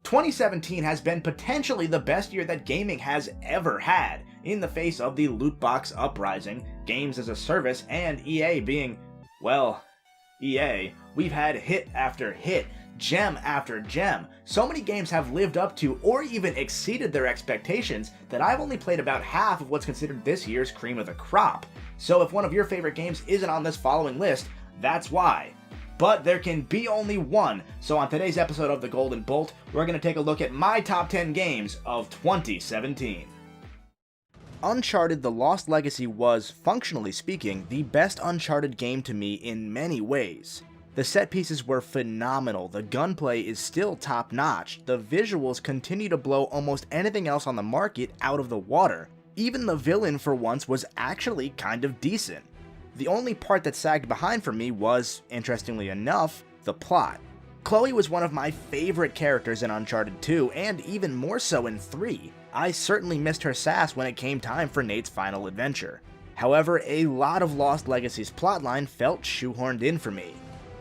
2017 has been potentially the best year that gaming has ever had, in the face of the loot box uprising, games as a service, and EA being, well, EA. We've had hit after hit, gem after gem. So many games have lived up to or even exceeded their expectations that I've only played about half of what's considered this year's cream of the crop. So if one of your favorite games isn't on this following list, that's why. But there can be only one, so on today's episode of The Golden Bolt, we're going to take a look at my top 10 games of 2017. Uncharted: The Lost Legacy was, functionally speaking, the best Uncharted game to me in many ways. The set pieces were phenomenal, the gunplay is still top notch, the visuals continue to blow almost anything else on the market out of the water. Even the villain for once was actually kind of decent. The only part that sagged behind for me was, interestingly enough, the plot. Chloe was one of my favorite characters in Uncharted 2, and even more so in 3. I certainly missed her sass when it came time for Nate's final adventure. However, a lot of Lost Legacy's plotline felt shoehorned in for me.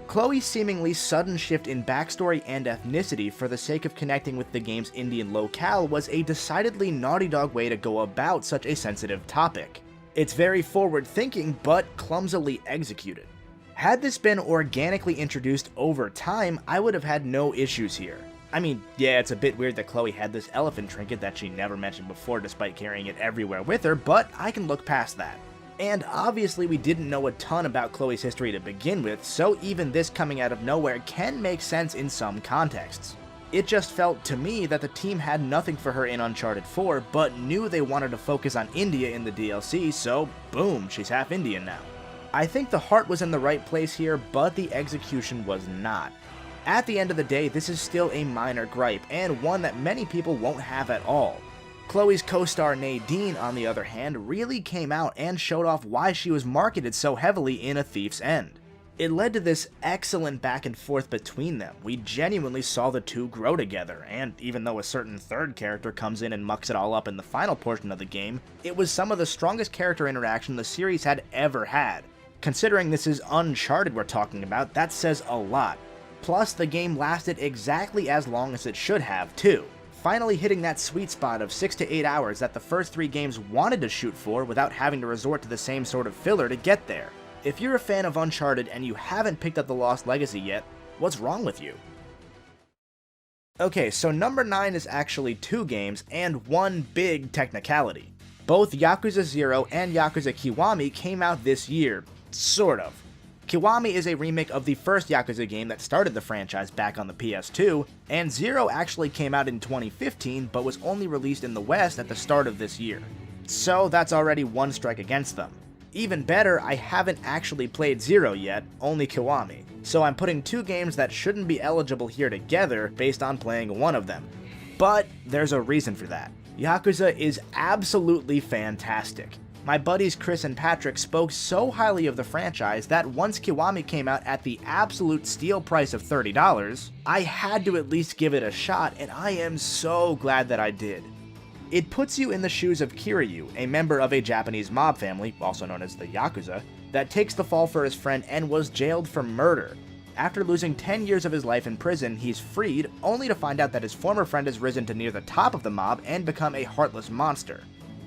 Chloe's seemingly sudden shift in backstory and ethnicity for the sake of connecting with the game's Indian locale was a decidedly Naughty Dog way to go about such a sensitive topic. It's very forward-thinking, but clumsily executed. Had this been organically introduced over time, I would have had no issues here. I mean, yeah, it's a bit weird that Chloe had this elephant trinket that she never mentioned before despite carrying it everywhere with her, but I can look past that. And obviously we didn't know a ton about Chloe's history to begin with, so even this coming out of nowhere can make sense in some contexts. It just felt to me that the team had nothing for her in Uncharted 4, but knew they wanted to focus on India in the DLC, so boom, she's half Indian now. I think the heart was in the right place here, but the execution was not. At the end of the day, this is still a minor gripe, and one that many people won't have at all. Chloe's co-star Nadine, on the other hand, really came out and showed off why she was marketed so heavily in A Thief's End. It led to this excellent back and forth between them. We genuinely saw the two grow together, and even though a certain third character comes in and mucks it all up in the final portion of the game, it was some of the strongest character interaction the series had ever had. Considering this is Uncharted we're talking about, that says a lot. Plus, the game lasted exactly as long as it should have, too. Finally hitting that sweet spot of 6 to 8 hours that the first 3 games wanted to shoot for without having to resort to the same sort of filler to get there. If you're a fan of Uncharted and you haven't picked up The Lost Legacy yet, what's wrong with you? Okay, so number 9 is actually 2 games and one big technicality. Both Yakuza 0 and Yakuza Kiwami came out this year, sort of. Kiwami is a remake of the first Yakuza game that started the franchise back on the PS2, and 0 actually came out in 2015 but was only released in the West at the start of this year. So that's already one strike against them. Even better, I haven't actually played 0 yet, only Kiwami, so I'm putting 2 games that shouldn't be eligible here together based on playing one of them. But there's a reason for that. Yakuza is absolutely fantastic. My buddies Chris and Patrick spoke so highly of the franchise that once Kiwami came out at the absolute steal price of $30, I had to at least give it a shot, and I am so glad that I did. It puts you in the shoes of Kiryu, a member of a Japanese mob family, also known as the Yakuza, that takes the fall for his friend and was jailed for murder. After losing 10 years of his life in prison, he's freed, only to find out that his former friend has risen to near the top of the mob and become a heartless monster.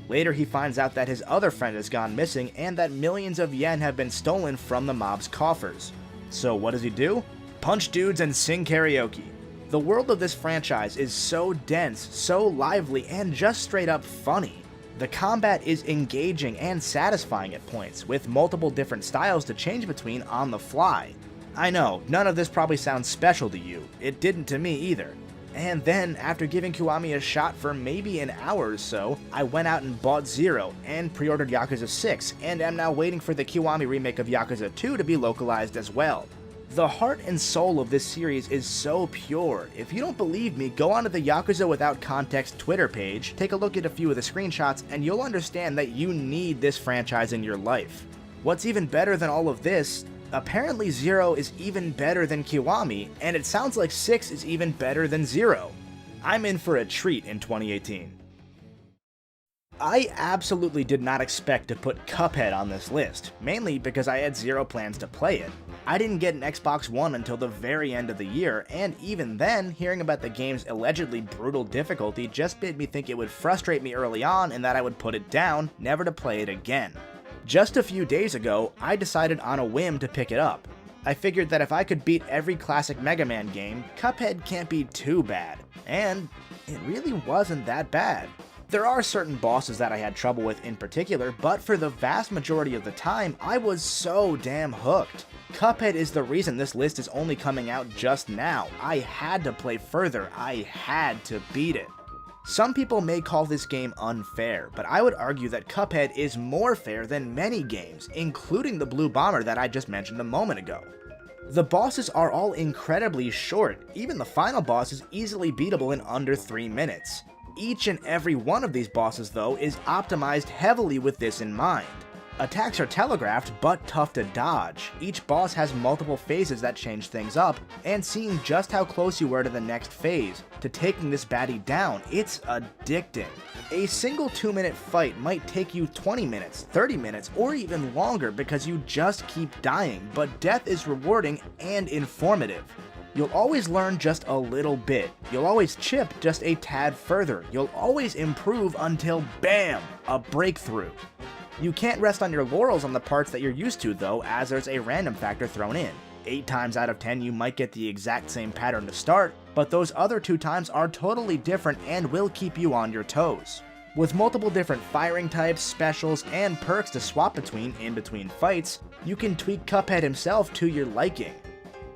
Later he finds out that his other friend has gone missing and that millions of yen have been stolen from the mob's coffers. So what does he do? Punch dudes and sing karaoke. The world of this franchise is so dense, so lively, and just straight up funny. The combat is engaging and satisfying at points, with multiple different styles to change between on the fly. I know, none of this probably sounds special to you. It didn't to me either. And then, after giving Kiwami a shot for maybe an hour or so, I went out and bought 0 and pre-ordered Yakuza 6, and am now waiting for the Kiwami remake of Yakuza 2 to be localized as well. The heart and soul of this series is so pure. If you don't believe me, go onto the Yakuza Without Context Twitter page, take a look at a few of the screenshots, and you'll understand that you need this franchise in your life. What's even better than all of this, apparently 0 is even better than Kiwami, and it sounds like 6 is even better than 0. I'm in for a treat in 2018. I absolutely did not expect to put Cuphead on this list, mainly because I had 0 plans to play it. I didn't get an Xbox One until the very end of the year, and even then, hearing about the game's allegedly brutal difficulty just made me think it would frustrate me early on and that I would put it down, never to play it again. Just a few days ago, I decided on a whim to pick it up. I figured that if I could beat every classic Mega Man game, Cuphead can't be too bad, and it really wasn't that bad. There are certain bosses that I had trouble with in particular, but for the vast majority of the time, I was so damn hooked. Cuphead is the reason this list is only coming out just now. I had to play further, I had to beat it. Some people may call this game unfair, but I would argue that Cuphead is more fair than many games, including the Blue Bomber that I just mentioned a moment ago. The bosses are all incredibly short, even the final boss is easily beatable in under 3 minutes. Each and every one of these bosses, though, is optimized heavily with this in mind. Attacks are telegraphed, but tough to dodge. Each boss has multiple phases that change things up, and seeing just how close you were to the next phase, to taking this baddie down, it's addicting. A single 2-minute fight might take you 20 minutes, 30 minutes, or even longer because you just keep dying, but death is rewarding and informative. You'll always learn just a little bit, you'll always chip just a tad further, you'll always improve until BAM! A breakthrough. You can't rest on your laurels on the parts that you're used to though, as there's a random factor thrown in. 8 times out of 10 you might get the exact same pattern to start, but those other 2 times are totally different and will keep you on your toes. With multiple different firing types, specials, and perks to swap between in between fights, you can tweak Cuphead himself to your liking.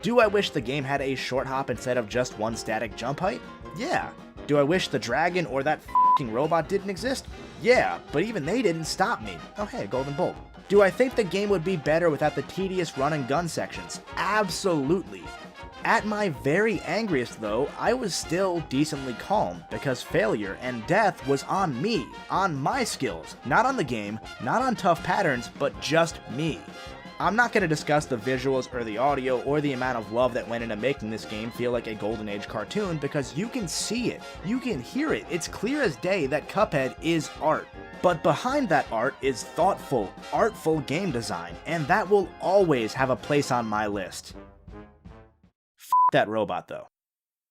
Do I wish the game had a short hop instead of just one static jump height? Yeah. Do I wish the dragon or that f***ing robot didn't exist? Yeah, but even they didn't stop me. Oh hey, golden bolt. Do I think the game would be better without the tedious run and gun sections? Absolutely. At my very angriest though, I was still decently calm, because failure and death was on me, on my skills, not on the game, not on tough patterns, but just me. I'm not going to discuss the visuals or the audio or the amount of love that went into making this game feel like a Golden Age cartoon, because you can see it, you can hear it, it's clear as day that Cuphead is art. But behind that art is thoughtful, artful game design, and that will always have a place on my list. F that robot though.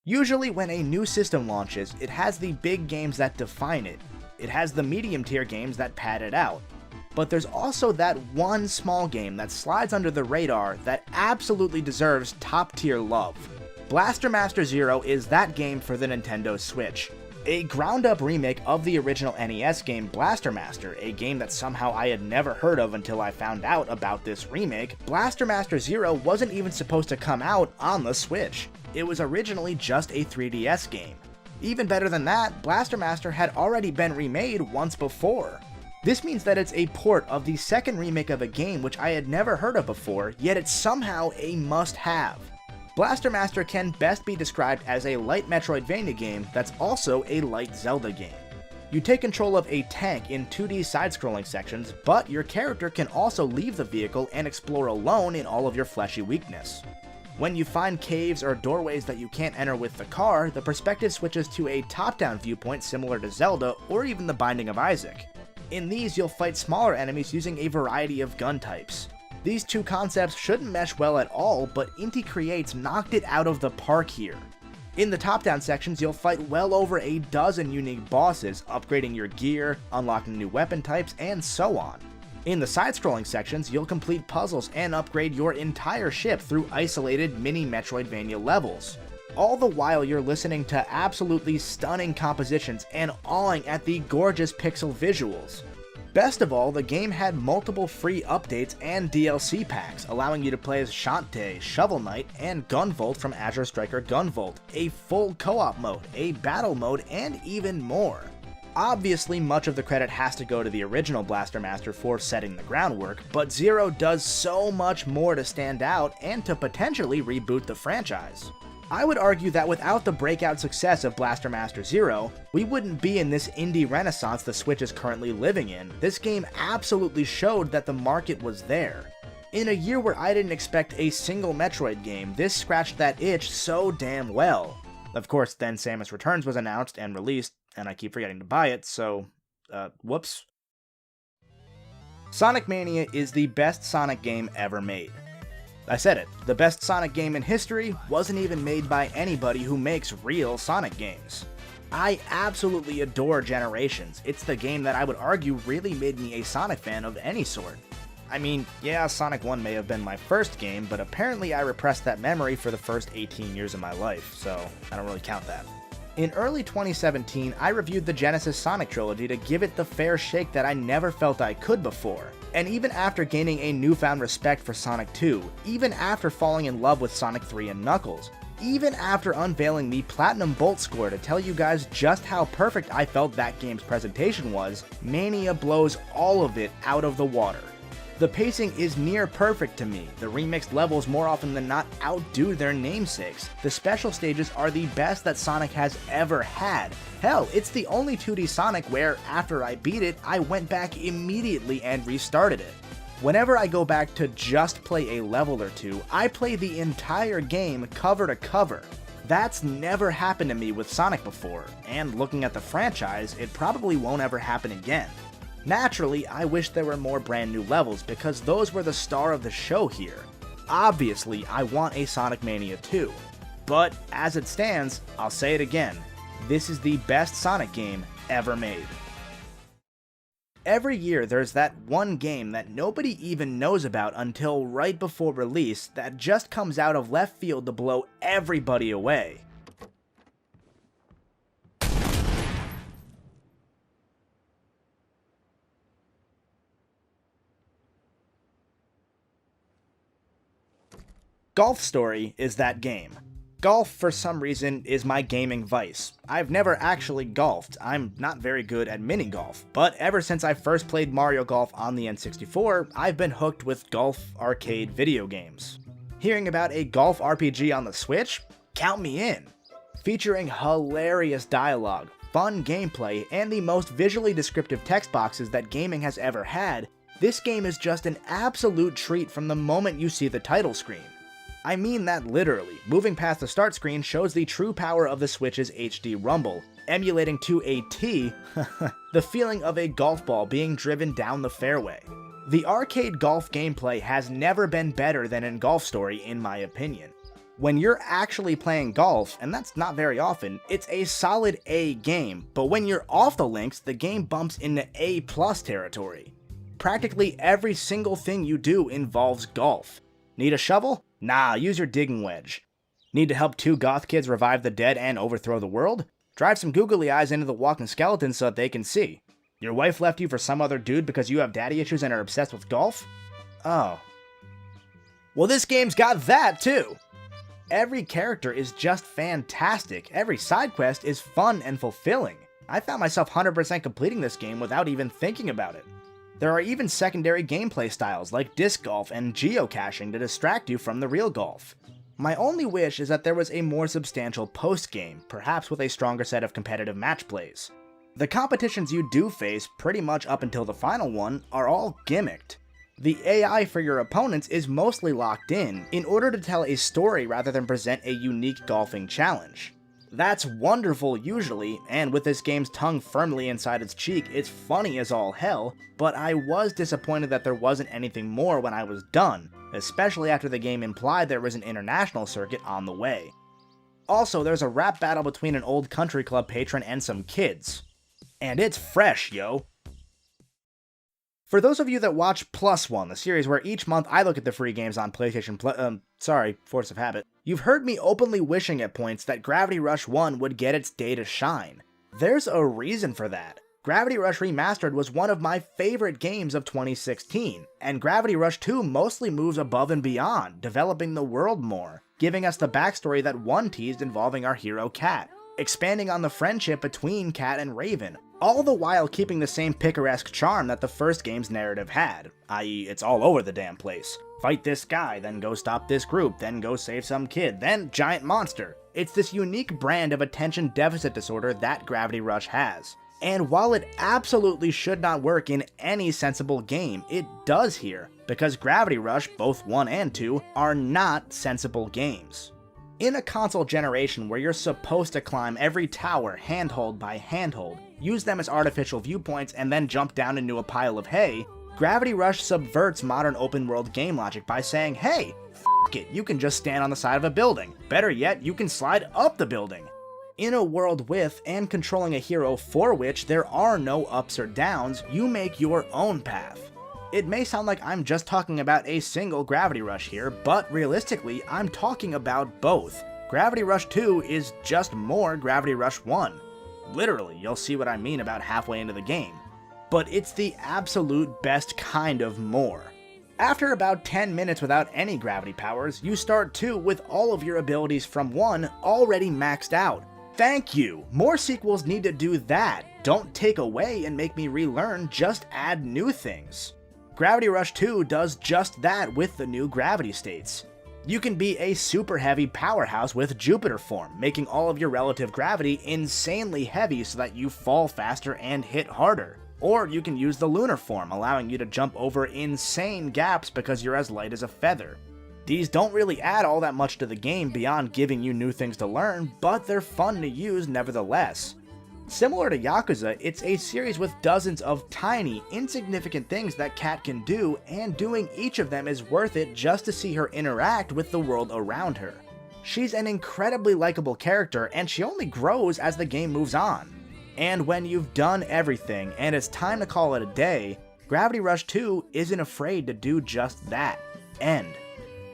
Usually when a new system launches, it has the big games that define it. It has the medium tier games that pad it out. But there's also that one small game that slides under the radar that absolutely deserves top tier love. Blaster Master Zero is that game for the Nintendo Switch. A ground up remake of the original NES game Blaster Master, a game that somehow I had never heard of until I found out about this remake. Blaster Master Zero wasn't even supposed to come out on the Switch. It was originally just a 3DS game. Even better than that, Blaster Master had already been remade once before. This means that it's a port of the second remake of a game which I had never heard of before, yet it's somehow a must-have. Blaster Master can best be described as a light Metroidvania game that's also a light Zelda game. You take control of a tank in 2D side-scrolling sections, but your character can also leave the vehicle and explore alone in all of your fleshy weakness. When you find caves or doorways that you can't enter with the car, the perspective switches to a top-down viewpoint similar to Zelda or even The Binding of Isaac. In these, you'll fight smaller enemies using a variety of gun types. These two concepts shouldn't mesh well at all, but Inti Creates knocked it out of the park here. In the top-down sections, you'll fight well over a dozen unique bosses, upgrading your gear, unlocking new weapon types, and so on. In the side-scrolling sections, you'll complete puzzles and upgrade your entire ship through isolated mini Metroidvania levels. All the while you're listening to absolutely stunning compositions and awing at the gorgeous pixel visuals. Best of all, the game had multiple free updates and DLC packs, allowing you to play as Shantae, Shovel Knight, and Gunvolt from Azure Striker Gunvolt, a full co-op mode, a battle mode, and even more. Obviously, much of the credit has to go to the original Blaster Master for setting the groundwork, but Zero does so much more to stand out and to potentially reboot the franchise. I would argue that without the breakout success of Blaster Master Zero, we wouldn't be in this indie renaissance the Switch is currently living in. This game absolutely showed that the market was there. In a year where I didn't expect a single Metroid game, this scratched that itch so damn well. Of course, then Samus Returns was announced and released, and I keep forgetting to buy it, so, whoops. Sonic Mania is the best Sonic game ever made. I said it, the best Sonic game in history wasn't even made by anybody who makes real Sonic games. I absolutely adore Generations. It's the game that I would argue really made me a Sonic fan of any sort. I mean, yeah, Sonic 1 may have been my first game, but apparently I repressed that memory for the first 18 years of my life, so I don't really count that. In early 2017, I reviewed the Genesis Sonic trilogy to give it the fair shake that I never felt I could before. And even after gaining a newfound respect for Sonic 2, even after falling in love with Sonic 3 and Knuckles, even after unveiling the Platinum Bolt score to tell you guys just how perfect I felt that game's presentation was, Mania blows all of it out of the water. The pacing is near perfect to me, the remixed levels more often than not outdo their namesakes, the special stages are the best that Sonic has ever had. Hell, it's the only 2D Sonic where, after I beat it, I went back immediately and restarted it. Whenever I go back to just play a level or two, I play the entire game cover to cover. That's never happened to me with Sonic before, and looking at the franchise, it probably won't ever happen again. Naturally, I wish there were more brand new levels because those were the star of the show here. Obviously, I want a Sonic Mania 2. But as it stands, I'll say it again, this is the best Sonic game ever made. Every year there's that one game that nobody even knows about until right before release that just comes out of left field to blow everybody away. Golf Story is that game. Golf, for some reason, is my gaming vice. I've never actually golfed, I'm not very good at mini-golf, but ever since I first played Mario Golf on the N64, I've been hooked with golf arcade video games. Hearing about a golf RPG on the Switch? Count me in! Featuring hilarious dialogue, fun gameplay, and the most visually descriptive text boxes that gaming has ever had, this game is just an absolute treat from the moment you see the title screen. I mean that literally. Moving past the start screen shows the true power of the Switch's HD rumble, emulating to a T the feeling of a golf ball being driven down the fairway. The arcade golf gameplay has never been better than in Golf Story in my opinion. When you're actually playing golf, and that's not very often, it's a solid A game, but when you're off the links, the game bumps into A+ territory. Practically every single thing you do involves golf. Need a shovel? Nah, use your digging wedge. Need to help 2 goth kids revive the dead and overthrow the world? Drive some googly eyes into the walking skeletons so that they can see. Your wife left you for some other dude because you have daddy issues and are obsessed with golf? Oh. Well, this game's got that too! Every character is just fantastic, every side quest is fun and fulfilling. I found myself 100% completing this game without even thinking about it. There are even secondary gameplay styles like disc golf and geocaching to distract you from the real golf. My only wish is that there was a more substantial post-game, perhaps with a stronger set of competitive match plays. The competitions you do face, pretty much up until the final one, are all gimmicked. The AI for your opponents is mostly locked in order to tell a story rather than present a unique golfing challenge. That's wonderful usually, and with this game's tongue firmly inside its cheek, it's funny as all hell, but I was disappointed that there wasn't anything more when I was done, especially after the game implied there was an international circuit on the way. Also, there's a rap battle between an old country club patron and some kids. And it's fresh, yo! For those of you that watch Plus One, the series where each month I look at the free games on PlayStation Force of Habit, you've heard me openly wishing at points that Gravity Rush 1 would get its day to shine. There's a reason for that. Gravity Rush Remastered was one of my favorite games of 2016, and Gravity Rush 2 mostly moves above and beyond, developing the world more, giving us the backstory that 1 teased involving our hero Cat, expanding on the friendship between Cat and Raven, all the while keeping the same picaresque charm that the first game's narrative had, i.e. it's all over the damn place. Fight this guy, then go stop this group, then go save some kid, then giant monster. It's this unique brand of attention deficit disorder that Gravity Rush has. And while it absolutely should not work in any sensible game, it does here, because Gravity Rush, both 1 and 2, are not sensible games. In a console generation where you're supposed to climb every tower handhold by handhold, use them as artificial viewpoints, and then jump down into a pile of hay, Gravity Rush subverts modern open-world game logic by saying, hey, f f it, you can just stand on the side of a building. Better yet, you can slide up the building. In a world with and controlling a hero for which there are no ups or downs, you make your own path. It may sound like I'm just talking about a single Gravity Rush here, but realistically, I'm talking about both. Gravity Rush 2 is just more Gravity Rush 1. Literally, you'll see what I mean about halfway into the game. But it's the absolute best kind of more. After about 10 minutes without any gravity powers, you start 2 with all of your abilities from 1 already maxed out. Thank you! More sequels need to do that. Don't take away and make me relearn, just add new things. Gravity Rush 2 does just that with the new gravity states. You can be a super heavy powerhouse with Jupiter form, making all of your relative gravity insanely heavy so that you fall faster and hit harder. Or you can use the lunar form, allowing you to jump over insane gaps because you're as light as a feather. These don't really add all that much to the game beyond giving you new things to learn, but they're fun to use nevertheless. Similar to Yakuza, it's a series with dozens of tiny, insignificant things that Kat can do, and doing each of them is worth it just to see her interact with the world around her. She's an incredibly likable character, and she only grows as the game moves on. And when you've done everything, and it's time to call it a day, Gravity Rush 2 isn't afraid to do just that. End.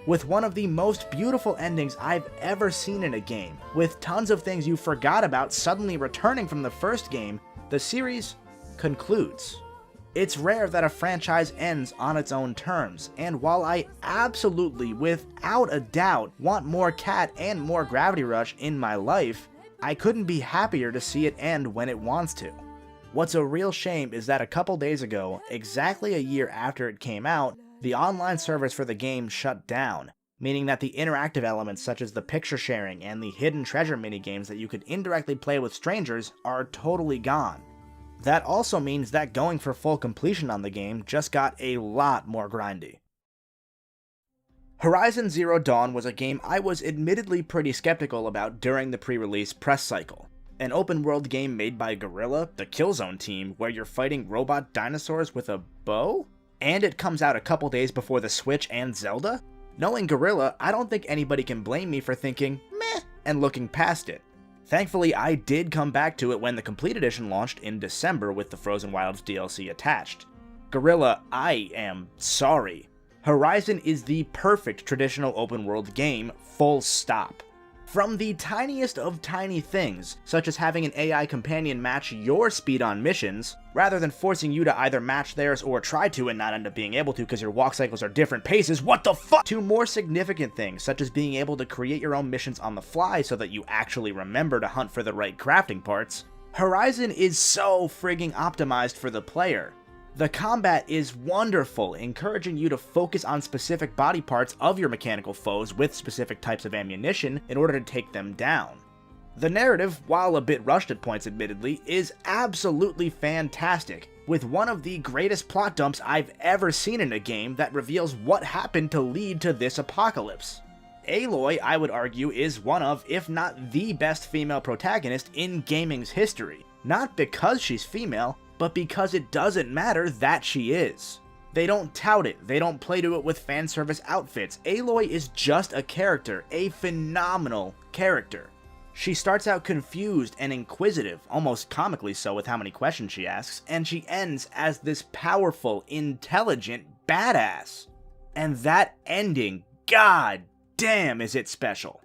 With one of the most beautiful endings I've ever seen in a game, with tons of things you forgot about suddenly returning from the first game, the series concludes. It's rare that a franchise ends on its own terms, and while I absolutely, without a doubt, want more Kat and more Gravity Rush in my life, I couldn't be happier to see it end when it wants to. What's a real shame is that a couple days ago, exactly a year after it came out, the online servers for the game shut down, meaning that the interactive elements such as the picture sharing and the hidden treasure minigames that you could indirectly play with strangers are totally gone. That also means that going for full completion on the game just got a lot more grindy. Horizon Zero Dawn was a game I was admittedly pretty skeptical about during the pre-release press cycle. An open-world game made by Guerrilla, the Killzone team, where you're fighting robot dinosaurs with a bow? And it comes out a couple days before the Switch and Zelda? Knowing Guerrilla, I don't think anybody can blame me for thinking, meh, and looking past it. Thankfully, I did come back to it when the Complete Edition launched in December with the Frozen Wilds DLC attached. Guerrilla, I am sorry. Horizon is the perfect traditional open-world game, full stop. From the tiniest of tiny things, such as having an AI companion match your speed on missions, rather than forcing you to either match theirs or try to and not end up being able to because your walk cycles are different paces, what the fuck? To more significant things, such as being able to create your own missions on the fly so that you actually remember to hunt for the right crafting parts, Horizon is so frigging optimized for the player. The combat is wonderful, encouraging you to focus on specific body parts of your mechanical foes with specific types of ammunition in order to take them down. The narrative, while a bit rushed at points admittedly, is absolutely fantastic, with one of the greatest plot dumps I've ever seen in a game that reveals what happened to lead to this apocalypse. Aloy, I would argue, is one of, if not the best female protagonist in gaming's history. Not because she's female, but because it doesn't matter that she is. They don't tout it, they don't play to it with fan service outfits. Aloy is just a character, a phenomenal character. She starts out confused and inquisitive, almost comically so with how many questions she asks, and she ends as this powerful, intelligent badass. And that ending, god damn is it special.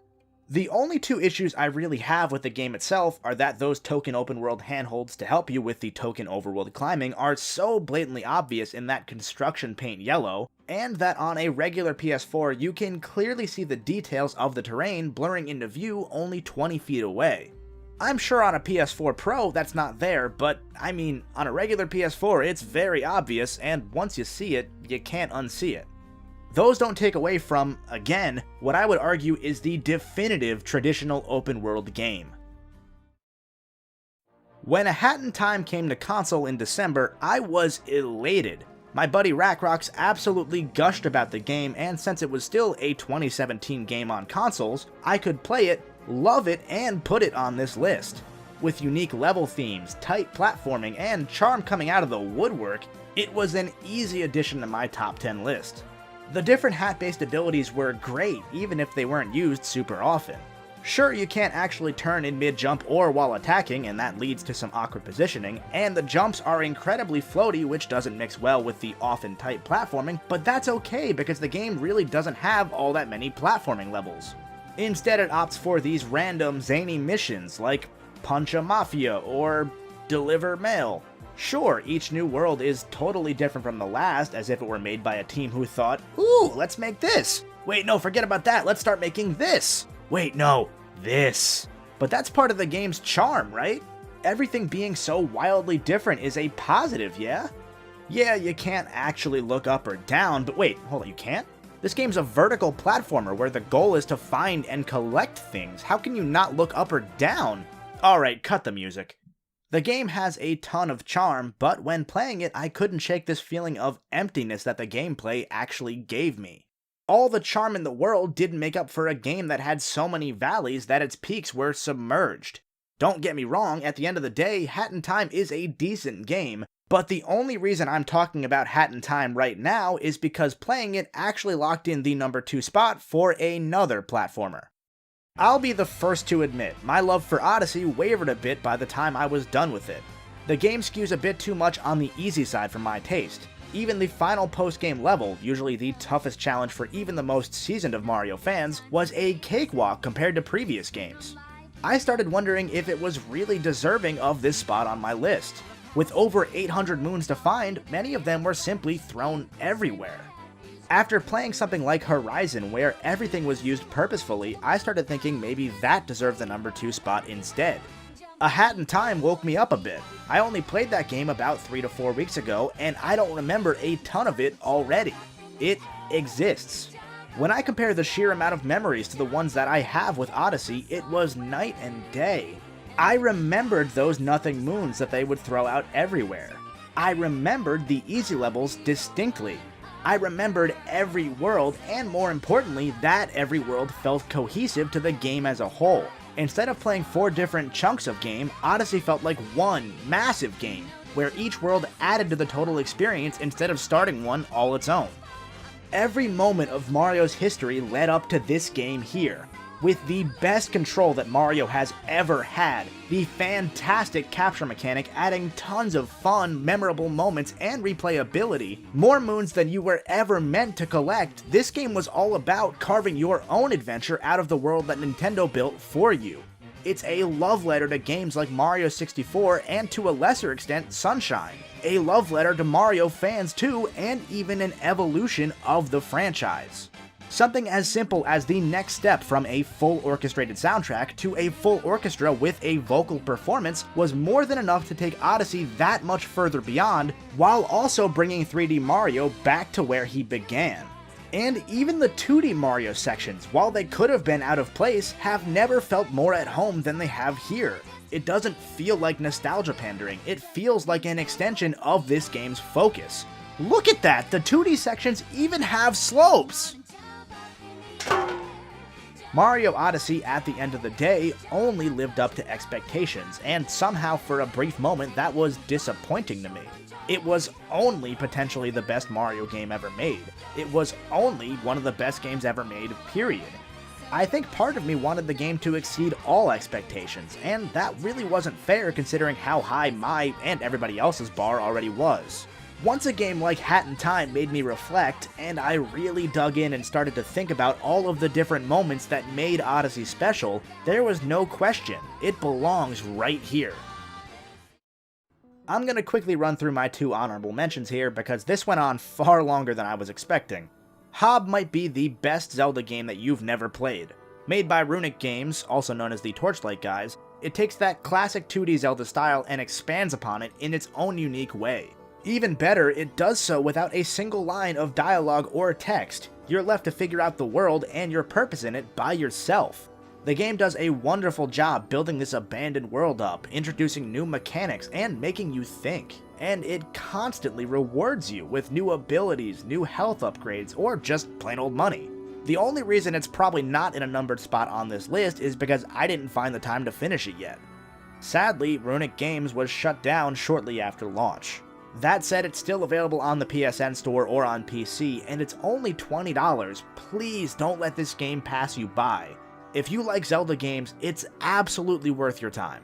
The only two issues I really have with the game itself are that those token open world handholds to help you with the token overworld climbing are so blatantly obvious in that construction paint yellow, and that on a regular PS4 you can clearly see the details of the terrain blurring into view only 20 feet away. I'm sure on a PS4 Pro that's not there, but I mean, on a regular PS4 it's very obvious, and once you see it, you can't unsee it. Those don't take away from, again, what I would argue is the definitive traditional open-world game. When A Hat in Time came to console in December, I was elated. My buddy Rackrox absolutely gushed about the game, and since it was still a 2017 game on consoles, I could play it, love it, and put it on this list. With unique level themes, tight platforming, and charm coming out of the woodwork, it was an easy addition to my top 10 list. The different hat-based abilities were great, even if they weren't used super often. Sure, you can't actually turn in mid-jump or while attacking, and that leads to some awkward positioning, and the jumps are incredibly floaty, which doesn't mix well with the often tight platforming, but that's okay because the game really doesn't have all that many platforming levels. Instead, it opts for these random zany missions like punch a mafia or deliver mail. Sure, each new world is totally different from the last, as if it were made by a team who thought, ooh, let's make this. Wait, no, forget about that, let's start making this. Wait, no, this. But that's part of the game's charm, right? Everything being so wildly different is a positive, yeah? Yeah, you can't actually look up or down, but wait, hold on, you can't? This game's a vertical platformer where the goal is to find and collect things. How can you not look up or down? Alright, cut the music. The game has a ton of charm, but when playing it, I couldn't shake this feeling of emptiness that the gameplay actually gave me. All the charm in the world didn't make up for a game that had so many valleys that its peaks were submerged. Don't get me wrong, at the end of the day, Hat in Time is a decent game, but the only reason I'm talking about Hat in Time right now is because playing it actually locked in the number 2 spot for another platformer. I'll be the first to admit, my love for Odyssey wavered a bit by the time I was done with it. The game skews a bit too much on the easy side for my taste. Even the final post-game level, usually the toughest challenge for even the most seasoned of Mario fans, was a cakewalk compared to previous games. I started wondering if it was really deserving of this spot on my list. With over 800 moons to find, many of them were simply thrown everywhere. After playing something like Horizon, where everything was used purposefully, I started thinking maybe that deserved the number 2 spot instead. A Hat in Time woke me up a bit. I only played that game about 3 to 4 weeks ago, and I don't remember a ton of it already. It exists. When I compare the sheer amount of memories to the ones that I have with Odyssey, it was night and day. I remembered those nothing moons that they would throw out everywhere. I remembered the easy levels distinctly. I remembered every world, and more importantly, that every world felt cohesive to the game as a whole. Instead of playing 4 different chunks of game, Odyssey felt like one massive game, where each world added to the total experience instead of starting one all its own. Every moment of Mario's history led up to this game here, with the best control that Mario has ever had, the fantastic capture mechanic adding tons of fun, memorable moments and replayability, more moons than you were ever meant to collect. This game was all about carving your own adventure out of the world that Nintendo built for you. It's a love letter to games like Mario 64 and to a lesser extent Sunshine. A love letter to Mario fans too, and even an evolution of the franchise. Something as simple as the next step from a full orchestrated soundtrack to a full orchestra with a vocal performance was more than enough to take Odyssey that much further beyond, while also bringing 3D Mario back to where he began. And even the 2D Mario sections, while they could have been out of place, have never felt more at home than they have here. It doesn't feel like nostalgia pandering, it feels like an extension of this game's focus. Look at that, the 2D sections even have slopes! Mario Odyssey, at the end of the day, only lived up to expectations, and somehow for a brief moment that was disappointing to me. It was only potentially the best Mario game ever made. It was only one of the best games ever made, period. I think part of me wanted the game to exceed all expectations, and that really wasn't fair considering how high my and everybody else's bar already was. Once a game like Hat in Time made me reflect, and I really dug in and started to think about all of the different moments that made Odyssey special, there was no question, it belongs right here. I'm gonna quickly run through my 2 honorable mentions here because this went on far longer than I was expecting. Hob might be the best Zelda game that you've never played. Made by Runic Games, also known as the Torchlight guys, it takes that classic 2D Zelda style and expands upon it in its own unique way. Even better, it does so without a single line of dialogue or text. You're left to figure out the world and your purpose in it by yourself. The game does a wonderful job building this abandoned world up, introducing new mechanics, and making you think. And it constantly rewards you with new abilities, new health upgrades, or just plain old money. The only reason it's probably not in a numbered spot on this list is because I didn't find the time to finish it yet. Sadly, Runic Games was shut down shortly after launch. That said, it's still available on the PSN store or on PC, and it's only $20. Please don't let this game pass you by. If you like Zelda games, it's absolutely worth your time.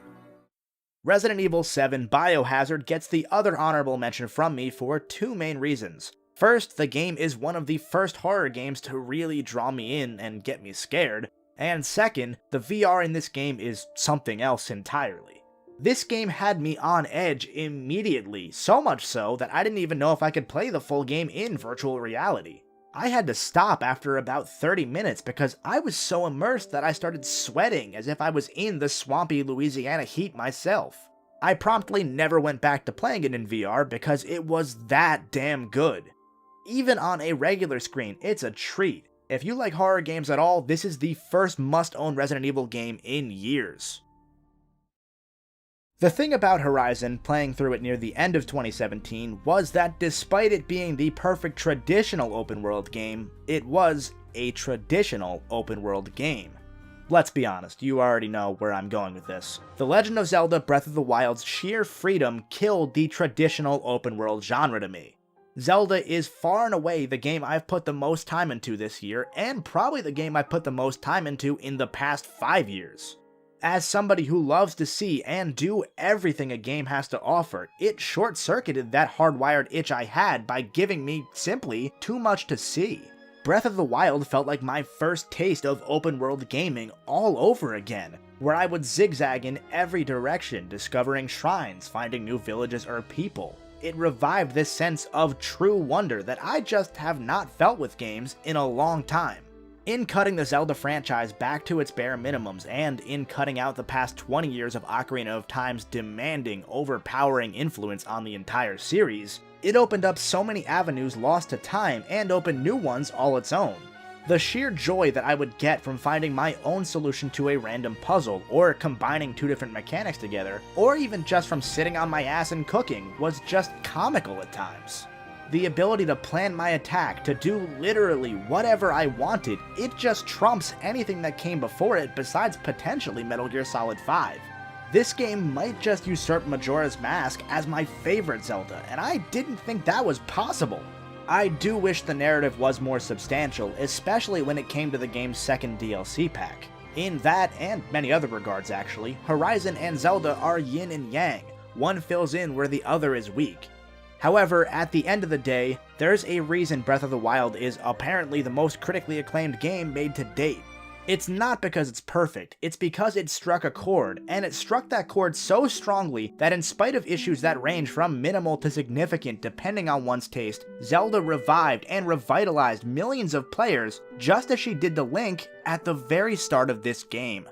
Resident Evil 7 Biohazard gets the other honorable mention from me for two main reasons. First, the game is one of the first horror games to really draw me in and get me scared, and second, the VR in this game is something else entirely. This game had me on edge immediately, so much so that I didn't even know if I could play the full game in virtual reality. I had to stop after about 30 minutes because I was so immersed that I started sweating as if I was in the swampy Louisiana heat myself. I promptly never went back to playing it in VR because it was that damn good. Even on a regular screen, it's a treat. If you like horror games at all, this is the first must-own Resident Evil game in years. The thing about Horizon, playing through it near the end of 2017, was that despite it being the perfect traditional open-world game, it was a traditional open-world game. Let's be honest, you already know where I'm going with this. The Legend of Zelda Breath of the Wild's sheer freedom killed the traditional open-world genre to me. Zelda is far and away the game I've put the most time into this year, and probably the game I've put the most time into in the past 5 years. As somebody who loves to see and do everything a game has to offer, it short-circuited that hardwired itch I had by giving me, simply, too much to see. Breath of the Wild felt like my first taste of open-world gaming all over again, where I would zigzag in every direction, discovering shrines, finding new villages or people. It revived this sense of true wonder that I just have not felt with games in a long time. In cutting the Zelda franchise back to its bare minimums, and in cutting out the past 20 years of Ocarina of Time's demanding, overpowering influence on the entire series, it opened up so many avenues lost to time and opened new ones all its own. The sheer joy that I would get from finding my own solution to a random puzzle, or combining two different mechanics together, or even just from sitting on my ass and cooking, was just comical at times. The ability to plan my attack, to do literally whatever I wanted, it just trumps anything that came before it besides potentially Metal Gear Solid 5. This game might just usurp Majora's Mask as my favorite Zelda, and I didn't think that was possible. I do wish the narrative was more substantial, especially when it came to the game's second DLC pack. In that, and many other regards actually, Horizon and Zelda are yin and yang. One fills in where the other is weak. However, at the end of the day, there's a reason Breath of the Wild is apparently the most critically acclaimed game made to date. It's not because it's perfect, it's because it struck a chord, and it struck that chord so strongly that in spite of issues that range from minimal to significant depending on one's taste, Zelda revived and revitalized millions of players just as she did to Link at the very start of this game.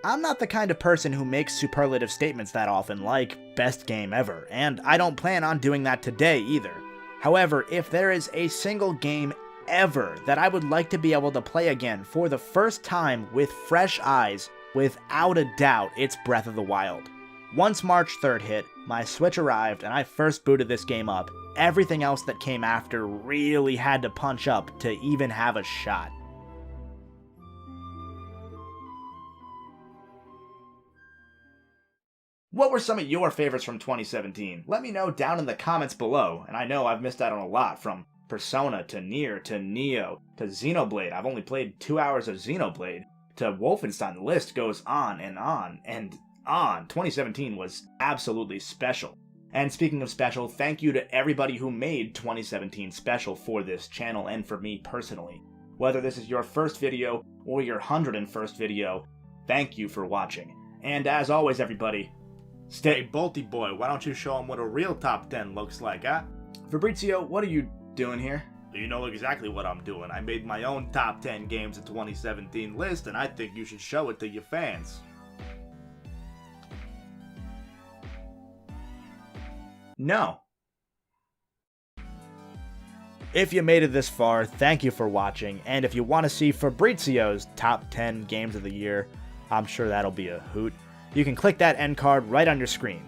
I'm not the kind of person who makes superlative statements that often, like, best game ever, and I don't plan on doing that today either. However, if there is a single game ever that I would like to be able to play again for the first time with fresh eyes, without a doubt, it's Breath of the Wild. Once March 3rd hit, my Switch arrived, and I first booted this game up. Everything else that came after really had to punch up to even have a shot. What were some of your favorites from 2017? Let me know down in the comments below, and I know I've missed out on a lot, from Persona, to Nier, to Neo, to Xenoblade. I've only played 2 hours of Xenoblade, to Wolfenstein. The list goes on and on and on. 2017 was absolutely special. And speaking of special, thank you to everybody who made 2017 special for this channel and for me personally. Whether this is your first video or your 101st video, thank you for watching. And as always, everybody, stay bolty, boy. Why don't you show them what a real top 10 looks like, huh? Fabrizio, what are you doing here? You know exactly what I'm doing. I made my own top 10 games of 2017 list, and I think you should show it to your fans. No. If you made it this far, thank you for watching, and if you want to see Fabrizio's top 10 games of the year, I'm sure that'll be a hoot. You can click that end card right on your screen.